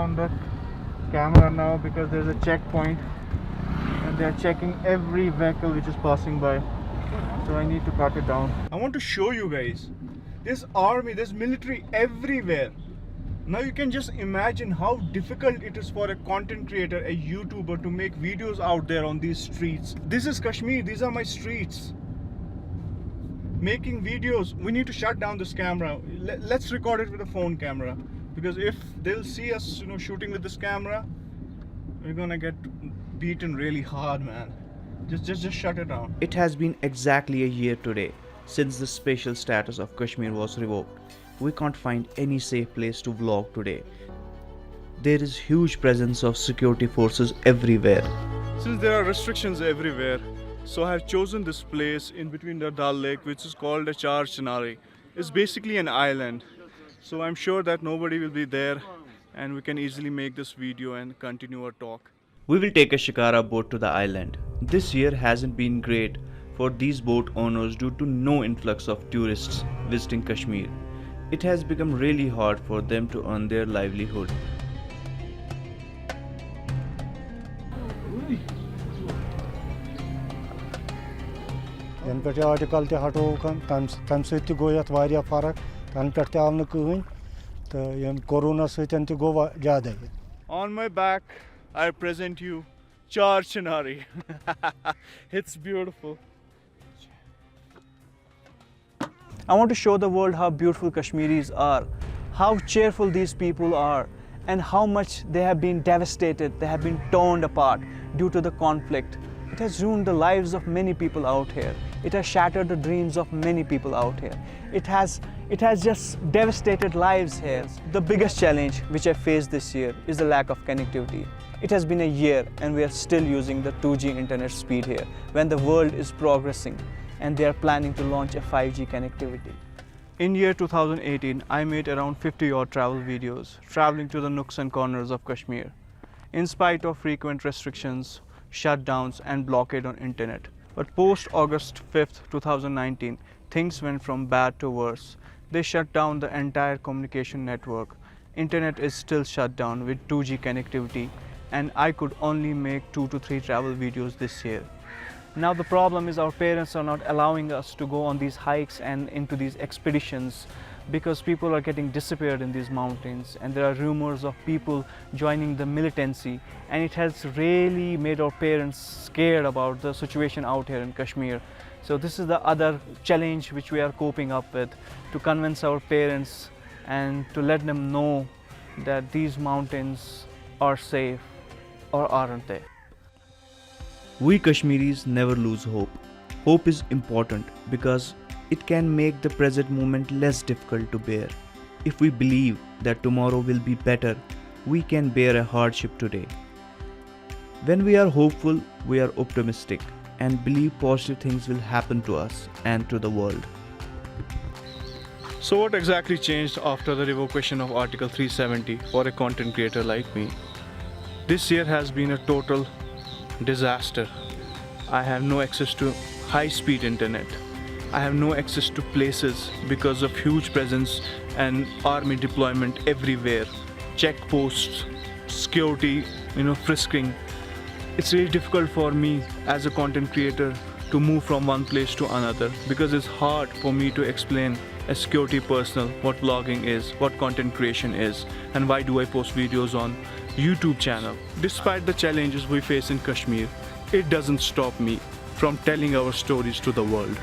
down the camera now because there's a checkpoint and they're checking every vehicle which is passing by, so I need to cut it down. I want to show you guys, there's army, there's military everywhere. Now you can just imagine how difficult it is for a content creator, a YouTuber, to make videos out there on these streets. This is Kashmir, these are my streets. Making videos, we need to shut down this camera. Let's record it with a phone camera, because if they'll see us, shooting with this camera, we're gonna get beaten really hard, man. Just shut it down. It has been exactly a year today since the special status of Kashmir was revoked. We can't find any safe place to vlog today. There is huge presence of security forces everywhere. Since there are restrictions everywhere, so I have chosen this place in between the Dal Lake, which is called a Char Chinari. It's basically an island, so I'm sure that nobody will be there and we can easily make this video and continue our talk. We will take a Shikara boat to the island. This year hasn't been great for these boat owners due to no influx of tourists visiting Kashmir. It has become really hard for them to earn their livelihood. इन पे article ते हटो तम सत गो ये वारिया फर्क तन पे आव न कहीं तो यम कोरोना सतन गो ज्यादा. On my back, I present you Char Chinari. It's beautiful. I want to show the world how beautiful Kashmiris are, how cheerful these people are, and how much they have been devastated, they have been torn apart due to the conflict. It has ruined the lives of many people out here. It has shattered the dreams of many people out here. It has just devastated lives here. The biggest challenge which I faced this year is the lack of connectivity. It has been a year and we are still using the 2G internet speed here when the world is progressing and they are planning to launch a 5G connectivity. In year 2018, I made around 50 odd travel videos traveling to the nooks and corners of Kashmir. In spite of frequent restrictions, shutdowns and blockade on internet. But post August 5th, 2019, things went from bad to worse. They shut down the entire communication network. Internet is still shut down with 2G connectivity, and I could only make 2 to 3 travel videos this year. Now the problem is our parents are not allowing us to go on these hikes and into these expeditions because people are getting disappeared in these mountains and there are rumors of people joining the militancy, and it has really made our parents scared about the situation out here in Kashmir. So this is the other challenge which we are coping up with, to convince our parents and to let them know that these mountains are safe, or aren't they? We Kashmiris never lose hope. Hope is important because it can make the present moment less difficult to bear. If we believe that tomorrow will be better, we can bear a hardship today. When we are hopeful, we are optimistic and believe positive things will happen to us and to the world. So what exactly changed after the revocation of Article 370 for a content creator like me? This year has been a total disaster. I have no access to high-speed internet. I have no access to places because of huge presence and army deployment everywhere. Checkposts, security, frisking. It's really difficult for me as a content creator to move from one place to another because it's hard for me to explain as security personnel what vlogging is, what content creation is, and why do I post videos on YouTube channel. Despite the challenges we face in Kashmir, it doesn't stop me from telling our stories to the world.